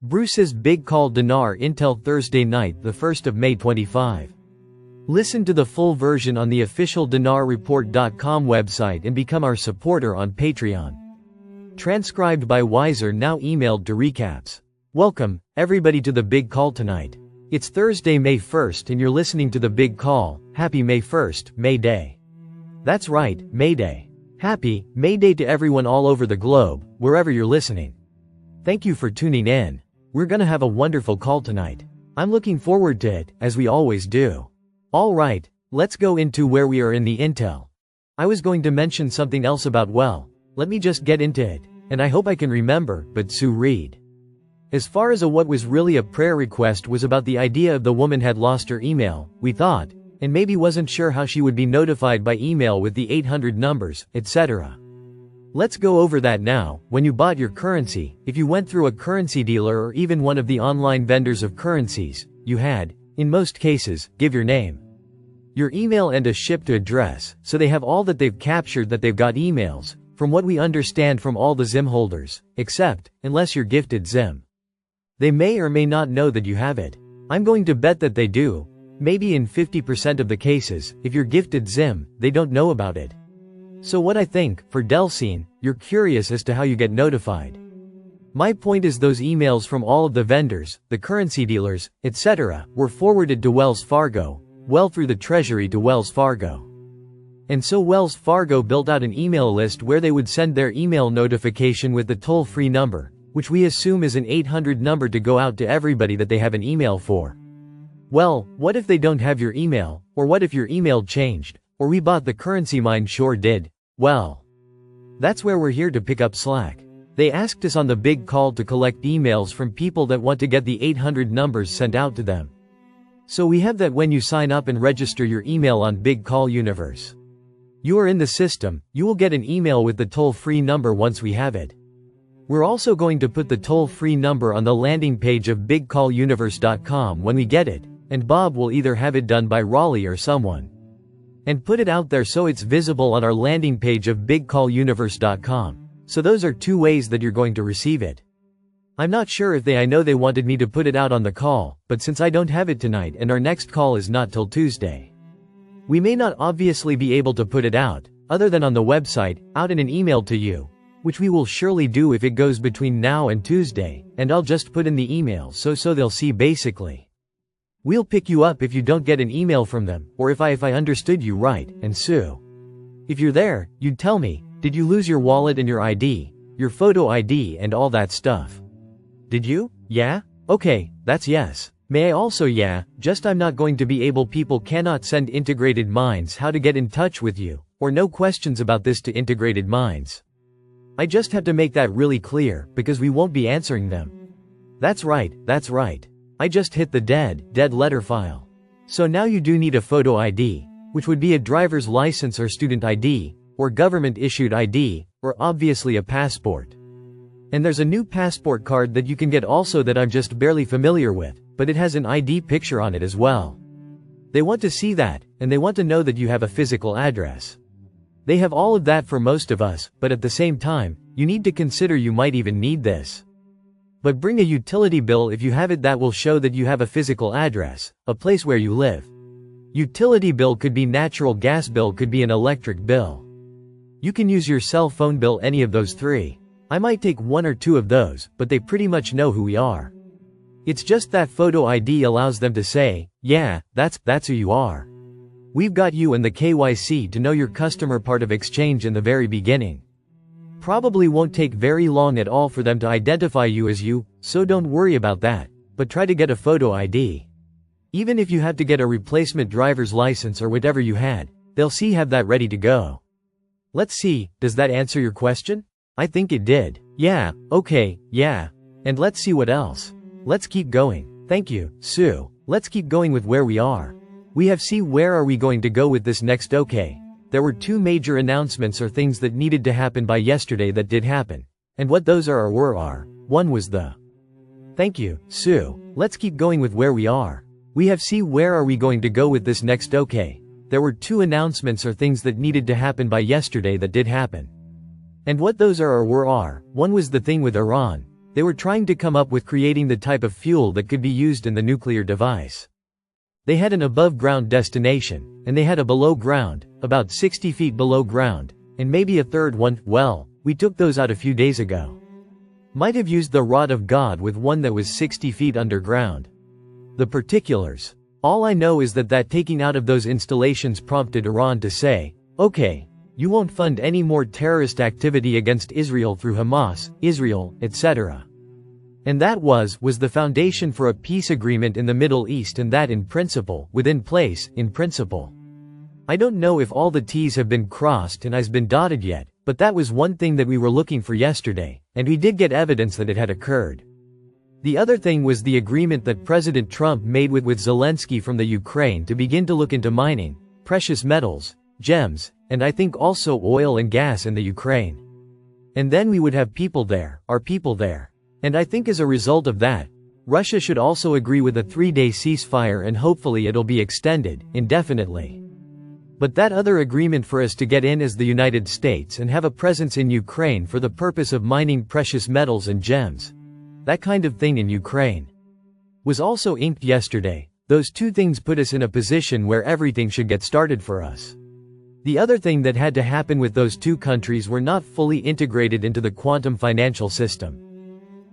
Bruce's big call Dinar Intel Thursday night the 1st of May 25. Listen to the full version on the official dinarreport.com website and become our supporter on Patreon. Transcribed by Wiser, now emailed to recaps. Welcome, everybody, to the big call tonight. It's Thursday, May 1st, and you're listening to the big call. Happy May 1st, May Day. That's right, May Day. Happy May Day to everyone all over the globe, wherever you're listening. Thank you for tuning in. We're gonna have a wonderful call tonight. I'm looking forward to it, as we always do. Alright, let's go into where we are in the intel. I was going to mention something else about, well, let me just get into it, and I hope I can remember, but Sue read. As far as what was really a prayer request was about the idea of the woman had lost her email, we thought, and maybe wasn't sure how she would be notified by email with the 800 numbers, etc. Let's go over that now. When you bought your currency, if you went through a currency dealer or even one of the online vendors of currencies, you had, in most cases, give your name, your email and a shipped address, so they have all that they've captured that they've got emails, from what we understand from all the ZIM holders, except, unless you're gifted ZIM. They may or may not know that you have it. I'm going to bet that they do. Maybe in 50% of the cases, if you're gifted ZIM, they don't know about it. So what I think, for Delcine, you're curious as to how you get notified. My point is those emails from all of the vendors, the currency dealers, etc., were forwarded to Wells Fargo, well through the Treasury to Wells Fargo. And so Wells Fargo built out an email list where they would send their email notification with the toll-free number, which we assume is an 800 number to go out to everybody that they have an email for. Well, what if they don't have your email, or what if your email changed, or we bought the currency, mine sure did. Well, that's where we're here to pick up slack. They asked us on the big call to collect emails from people that want to get the 800 numbers sent out to them. So we have that when you sign up and register your email on Big Call Universe. You are in the system, you will get an email with the toll-free number once we have it. We're also going to put the toll-free number on the landing page of bigcalluniverse.com when we get it, and Bob will either have it done by Raleigh or someone, and put it out there so it's visible on our landing page of bigcalluniverse.com. So those are two ways that you're going to receive it. I'm not sure if I know they wanted me to put it out on the call, but since I don't have it tonight and our next call is not till Tuesday, we may not obviously be able to put it out, other than on the website, out in an email to you, which we will surely do if it goes between now and Tuesday, and I'll just put in the email so they'll see basically. We'll pick you up if you don't get an email from them, or if I understood you right, and Sue, if you're there, you'd tell me, did you lose your wallet and your ID, your photo ID and all that stuff? Did you? Yeah? Okay, that's yes. May I also just I'm not going to be able, people cannot send Integrated Minds how to get in touch with you, or no questions about this to Integrated Minds. I just have to make that really clear, because we won't be answering them. That's right. I just hit the dead letter file. So now you do need a photo ID, which would be a driver's license or student ID, or government-issued ID, or obviously a passport. And there's a new passport card that you can get also that I'm just barely familiar with, but it has an ID picture on it as well. They want to see that, and they want to know that you have a physical address. They have all of that for most of us, but at the same time, you need to consider you might even need this. But bring a utility bill if you have it that will show that you have a physical address, a place where you live. Utility bill could be natural gas bill, could be an electric bill. You can use your cell phone bill, any of those three. I might take one or two of those, but they pretty much know who we are. It's just that photo ID allows them to say, yeah, that's who you are. We've got you and the KYC to know your customer part of exchange in the very beginning. Probably won't take very long at all for them to identify you as you, so don't worry about that, but try to get a photo ID. Even if you have to get a replacement driver's license or whatever you had, they'll have that ready to go. Let's see, does that answer your question? I think it did. Yeah, okay, yeah. And let's see what else. Let's keep going. Thank you, Sue. Let's keep going with where we are. We have where are we going to go with this next? Okay. There were two major announcements or things that needed to happen by yesterday that did happen. And what those are or were. One was the. Thank you, Sue. Let's keep going with where we are. We have where are we going to go with this next? Okay. There were two announcements or things that needed to happen by yesterday that did happen. And what those are or were. One was the thing with Iran. They were trying to come up with creating the type of fuel that could be used in the nuclear device. They had an above-ground destination, and they had a below-ground, about 60 feet below ground, and maybe a third one. Well, we took those out a few days ago. Might have used the rod of God with one that was 60 feet underground. The particulars. All I know is that taking out of those installations prompted Iran to say, okay, you won't fund any more terrorist activity against Israel through Hamas, Israel, etc. And that was the foundation for a peace agreement in the Middle East, and that in principle, within place, in principle. I don't know if all the T's have been crossed and I's been dotted yet, but that was one thing that we were looking for yesterday, and we did get evidence that it had occurred. The other thing was the agreement that President Trump made with Zelensky from the Ukraine to begin to look into mining, precious metals, gems, and I think also oil and gas in the Ukraine. And then we would have people there, our people there. And I think as a result of that, Russia should also agree with a 3-day ceasefire, and hopefully it'll be extended, indefinitely. But that other agreement for us to get in as the United States and have a presence in Ukraine for the purpose of mining precious metals and gems, that kind of thing in Ukraine, was also inked yesterday. Those two things put us in a position where everything should get started for us. The other thing that had to happen with those two countries were not fully integrated into the quantum financial system.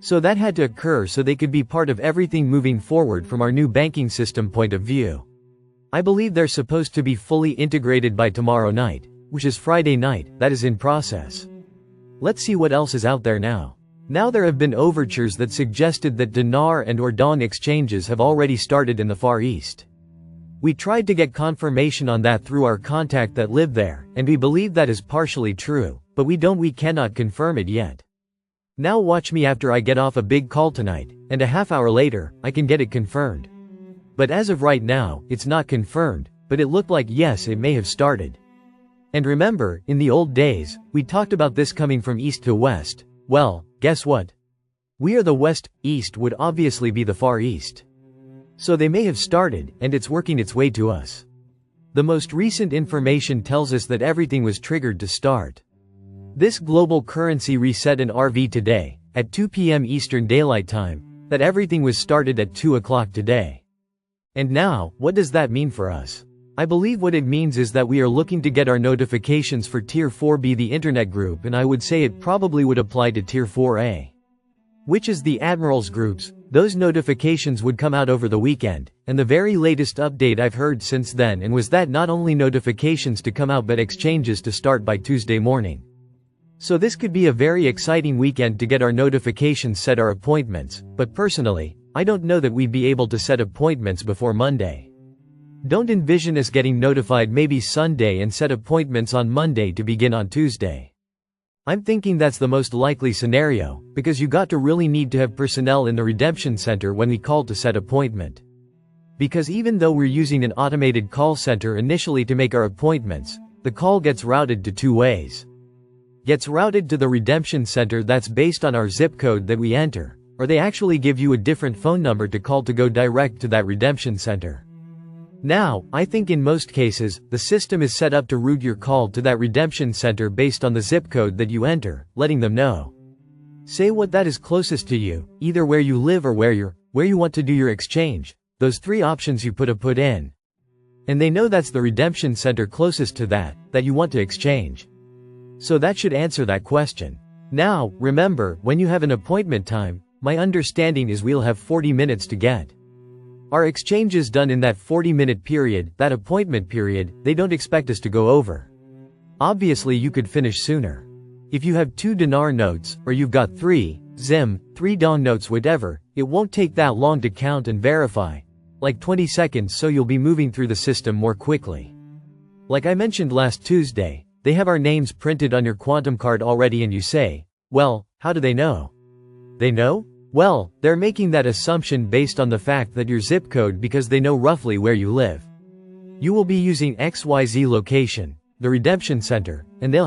So that had to occur so they could be part of everything moving forward from our new banking system point of view. I believe they're supposed to be fully integrated by tomorrow night, which is Friday night. That is in process. Let's see what else is out there now. Now there have been overtures that suggested that dinar and dong exchanges have already started in the Far East. We tried to get confirmation on that through our contact that lived there, and we believe that is partially true, but we cannot confirm it yet. Now watch me after I get off a big call tonight, and a half hour later, I can get it confirmed. But as of right now, it's not confirmed, but it looked like yes, it may have started. And remember, in the old days, we talked about this coming from east to west. Well, guess what? We are the west, east would obviously be the Far East. So they may have started, and it's working its way to us. The most recent information tells us that everything was triggered to start. This global currency reset in RV today, at 2 p.m. Eastern Daylight Time, that everything was started at 2 o'clock today. And now, what does that mean for us? I believe what it means is that we are looking to get our notifications for Tier 4B, the Internet group, and I would say it probably would apply to Tier 4A, which is the Admirals groups. Those notifications would come out over the weekend, and the very latest update I've heard since then and was that not only notifications to come out but exchanges to start by Tuesday morning. So this could be a very exciting weekend to get our notifications, set our appointments, but personally, I don't know that we'd be able to set appointments before Monday. Don't envision us getting notified maybe Sunday and set appointments on Monday to begin on Tuesday. I'm thinking that's the most likely scenario, because you got to really need to have personnel in the redemption center when we call to set appointment. Because even though we're using an automated call center initially to make our appointments, the call gets routed to two ways. Gets routed to the redemption center that's based on our zip code that we enter, or they actually give you a different phone number to call to go direct to that redemption center. Now, I think in most cases, the system is set up to route your call to that redemption center based on the zip code that you enter, letting them know. Say what that is closest to you, either where you live or where you want to do your exchange, those three options you put in. And they know that's the redemption center closest to that you want to exchange. So that should answer that question. Now, remember, when you have an appointment time, my understanding is we'll have 40 minutes to get our exchanges done in that 40-minute period, that appointment period. They don't expect us to go over. Obviously you could finish sooner. If you have 2 dinar notes, or you've got 3 zim, 3 dong notes, whatever, it won't take that long to count and verify. Like 20 seconds, so you'll be moving through the system more quickly. Like I mentioned last Tuesday, they have our names printed on your quantum card already, and you say, well, how do they know? They know? Well, they're making that assumption based on the fact that your zip code, because they know roughly where you live. You will be using XYZ location, the redemption center, and they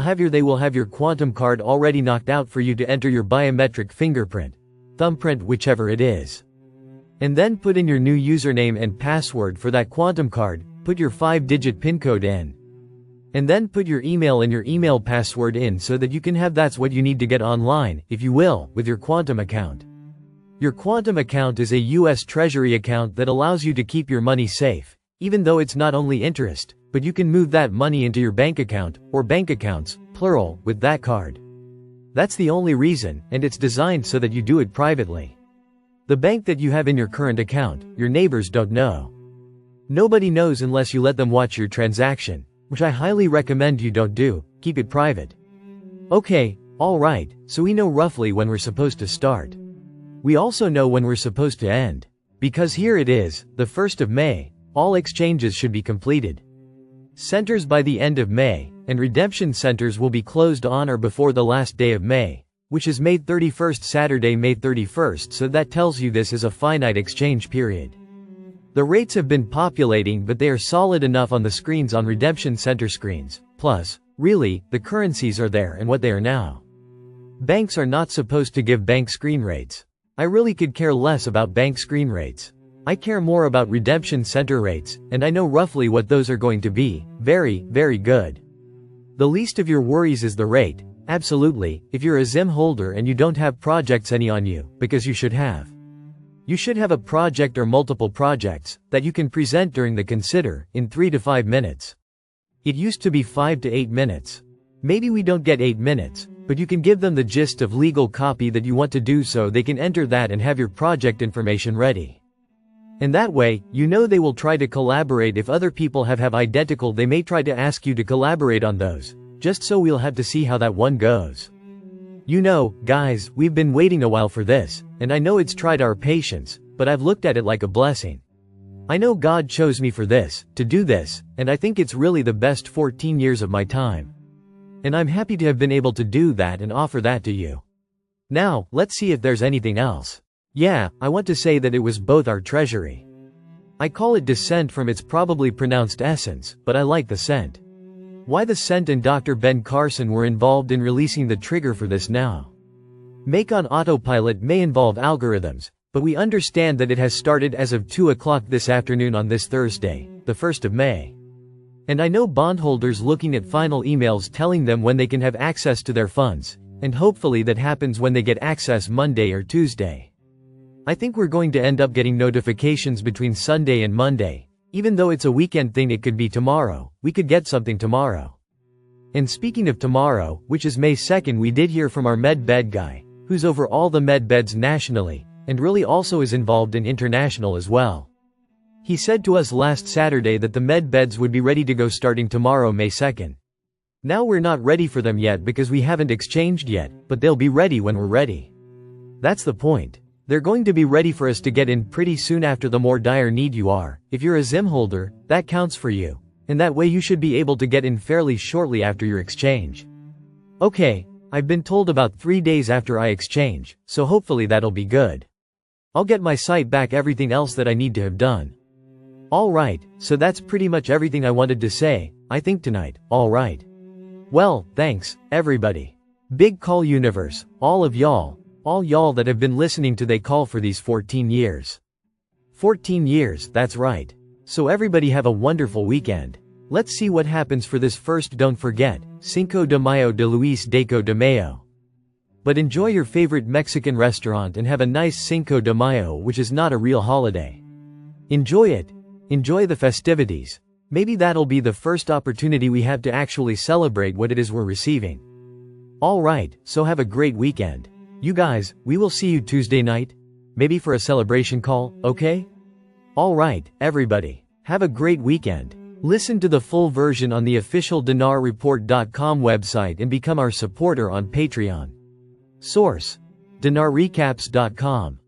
will have your quantum card already knocked out for you to enter your biometric fingerprint, thumbprint, whichever it is. And then put in your new username and password for that quantum card, put your 5-digit PIN code in. And then put your email and your email password in so that you can have that's what you need to get online, if you will, with your Quantum account. Your Quantum account is a US Treasury account that allows you to keep your money safe, even though it's not only interest, but you can move that money into your bank account, or bank accounts, plural, with that card. That's the only reason, and it's designed so that you do it privately. The bank that you have in your current account, your neighbors don't know. Nobody knows unless you let them watch your transaction, which I highly recommend you don't do, keep it private. Okay, alright, so we know roughly when we're supposed to start. We also know when we're supposed to end. Because here it is, the 1st of May, all exchanges should be completed. Centers by the end of May, and redemption centers will be closed on or before the last day of May, which is May 31st, Saturday, May 31st, so that tells you this is a finite exchange period. The rates have been populating, but they are solid enough on the screens on redemption center screens. Plus, really, the currencies are there and what they are now. Banks are not supposed to give bank screen rates. I really could care less about bank screen rates. I care more about redemption center rates, and I know roughly what those are going to be. Very, very good. The least of your worries is the rate. Absolutely, if you're a ZIM holder and you don't have projects any on you, because you should have. You should have a project or multiple projects that you can present during the consider in 3 to 5 minutes. It used to be 5 to 8 minutes. Maybe we don't get 8 minutes, but you can give them the gist of legal copy that you want to do so they can enter that and have your project information ready. And that way, you know they will try to collaborate if other people have identical they may try to ask you to collaborate on those, just so we'll have to see how that one goes. You know, guys, we've been waiting a while for this, and I know it's tried our patience, but I've looked at it like a blessing. I know God chose me for this, to do this, and I think it's really the best 14 years of my time. And I'm happy to have been able to do that and offer that to you. Now, let's see if there's anything else. Yeah, I want to say that it was both our treasury. I call it descent from its probably pronounced essence, but I like the scent. Why the scent and Dr. Ben Carson were involved in releasing the trigger for this now. Make on autopilot may involve algorithms, but we understand that it has started as of 2 o'clock this afternoon on this Thursday, the 1st of May. And I know bondholders looking at final emails telling them when they can have access to their funds, and hopefully that happens when they get access Monday or Tuesday. I think we're going to end up getting notifications between Sunday and Monday. Even though it's a weekend thing, it could be tomorrow. We could get something tomorrow. And speaking of tomorrow, which is May 2nd, we did hear from our med bed guy, who's over all the med beds nationally, and really also is involved in international as well. He said to us last Saturday that the med beds would be ready to go starting tomorrow, May 2nd. Now we're not ready for them yet because we haven't exchanged yet, but they'll be ready when we're ready. That's the point. They're going to be ready for us to get in pretty soon after the more dire need you are. If you're a ZIM holder, that counts for you. And that way you should be able to get in fairly shortly after your exchange. Okay, I've been told about 3 days after I exchange, so hopefully that'll be good. I'll get my site back, everything else that I need to have done. Alright, so that's pretty much everything I wanted to say, I think tonight. Alright. Well, thanks, everybody. Big call universe, all y'all that have been listening to They Call for these 14 years. 14 years, that's right. So everybody have a wonderful weekend. Let's see what happens for this first. Don't forget, Cinco de Mayo de Luis Deco de Mayo. But enjoy your favorite Mexican restaurant and have a nice Cinco de Mayo, which is not a real holiday. Enjoy it. Enjoy the festivities. Maybe that'll be the first opportunity we have to actually celebrate what it is we're receiving. Alright, so have a great weekend. You guys, we will see you Tuesday night. Maybe for a celebration call, okay? Alright, everybody. Have a great weekend. Listen to the full version on the official dinarreport.com website and become our supporter on Patreon. Source: dinarrecaps.com